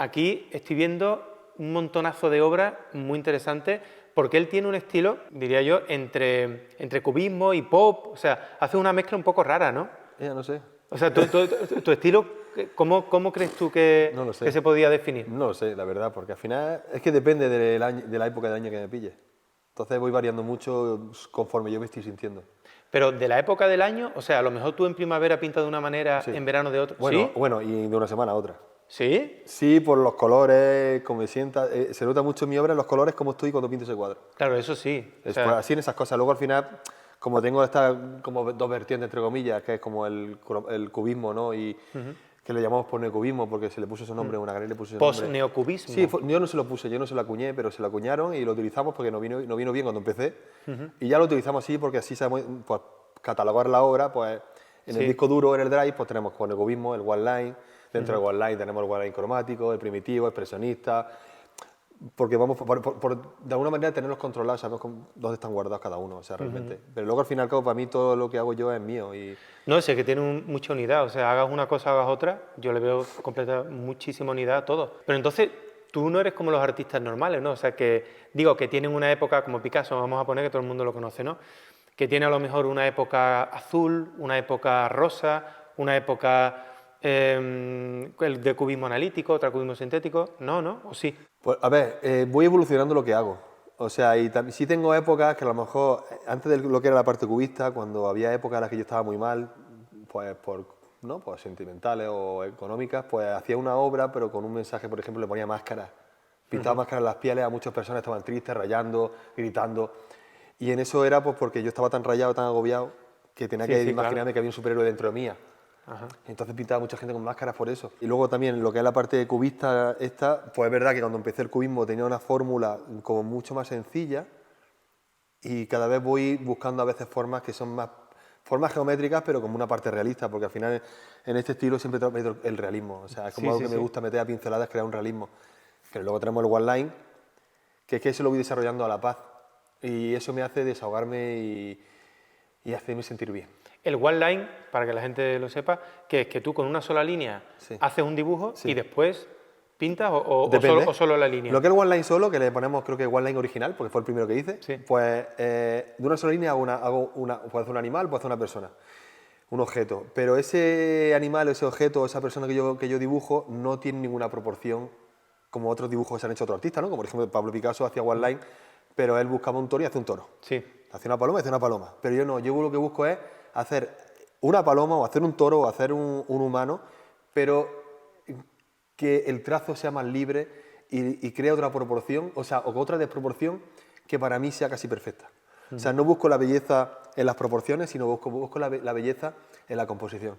aquí estoy viendo un montonazo de obras muy interesantes, porque él tiene un estilo, diría yo, entre cubismo y pop, o sea, hace una mezcla un poco rara, ¿no? Ya no sé. O sea, tu estilo, ¿cómo crees tú que, No lo sé. que se podía definir? No lo sé, la verdad, porque al final es que depende de la época del año que me pille. Entonces voy variando mucho conforme yo me estoy sintiendo. Pero de la época del año, o sea, a lo mejor tú en primavera pintas de una manera, Sí. en verano de otra. Bueno, ¿Sí? bueno, y de una semana a otra. ¿Sí? Sí, por los colores, como me sienta. Se nota mucho en mi obra los colores como estoy cuando pinto ese cuadro. Claro, eso sí. O Es sea, pues, así en esas cosas. Luego al final, como tengo estas como dos vertientes, entre comillas, que es como el cubismo, ¿no? Y que le llamamos por neocubismo porque se le puso ese nombre, una galería le puso ese nombre. post-neocubismo. Sí, yo no se lo puse, yo no se lo acuñé, pero se lo acuñaron y lo utilizamos porque nos vino bien cuando empecé. Y ya lo utilizamos así porque así sabemos pues, catalogar la obra, pues en el Sí. disco duro, en el drive, pues tenemos con neocubismo, el one line. Dentro del one line tenemos el one line cromático, el primitivo, expresionista, porque vamos de alguna manera tenerlos controlados, sabemos dónde están guardados cada uno, o sea, realmente. Pero luego al fin y al cabo, para mí todo lo que hago yo es mío. Y No, sé que tiene mucha unidad, o sea, hagas una cosa, hagas otra, yo le veo muchísima unidad a todo. Pero entonces, tú no eres como los artistas normales, ¿no? O sea, que digo, que tienen una época, como Picasso, vamos a poner, que todo el mundo lo conoce, ¿no? Que tiene a lo mejor una época azul, una época rosa, una época de cubismo analítico, otra cubismo sintético. No, ¿no? ¿O sí? pues, a ver, voy evolucionando lo que hago. O sea, y sí tengo épocas que a lo mejor, antes de lo que era la parte cubista, cuando había épocas en las que yo estaba muy mal, pues ¿no? Pues sentimentales o económicas, pues hacía una obra, pero con un mensaje, por ejemplo, le ponía máscaras. Pintaba máscaras en las pieles, a muchas personas estaban tristes, rayando, gritando. Y en eso era pues porque yo estaba tan rayado, tan agobiado, que tenía Sí, que sí, imaginarme claro. que había un superhéroe dentro de mí. Ajá. Entonces pintaba mucha gente con máscaras por eso. Y luego también lo que es la parte cubista esta, pues es verdad que cuando empecé el cubismo tenía una fórmula como mucho más sencilla y cada vez voy buscando a veces formas que son más formas geométricas pero como una parte realista, porque al final en este estilo siempre meto el realismo. O sea, es como Sí, algo sí, que me sí. gusta meter a pinceladas, crear un realismo. Pero luego tenemos el one line, que es que eso lo voy desarrollando a la paz. Y eso me hace desahogarme y hacerme sentir bien. El one line, para que la gente lo sepa, que es que tú con una sola línea Sí. haces un dibujo Sí. y después pintas o Depende. solo la línea. Lo que es el one line solo, que le ponemos creo que one line original, porque fue el primero que hice, Sí. pues de una sola línea puedo hacer un animal, puedo hacer una persona, un objeto. Pero ese animal, ese objeto, esa persona que yo dibujo no tiene ninguna proporción como otros dibujos que se han hecho otros artistas, ¿no? Como por ejemplo Pablo Picasso hacía one line, pero él buscaba un toro y hace un toro. Sí. Hace una paloma y hace una paloma. Pero yo no, yo lo que busco es hacer una paloma o hacer un toro o hacer un humano, pero que el trazo sea más libre y crea otra proporción, o sea, o otra desproporción que para mí sea casi perfecta. O sea, no busco la belleza en las proporciones, sino busco la belleza en la composición.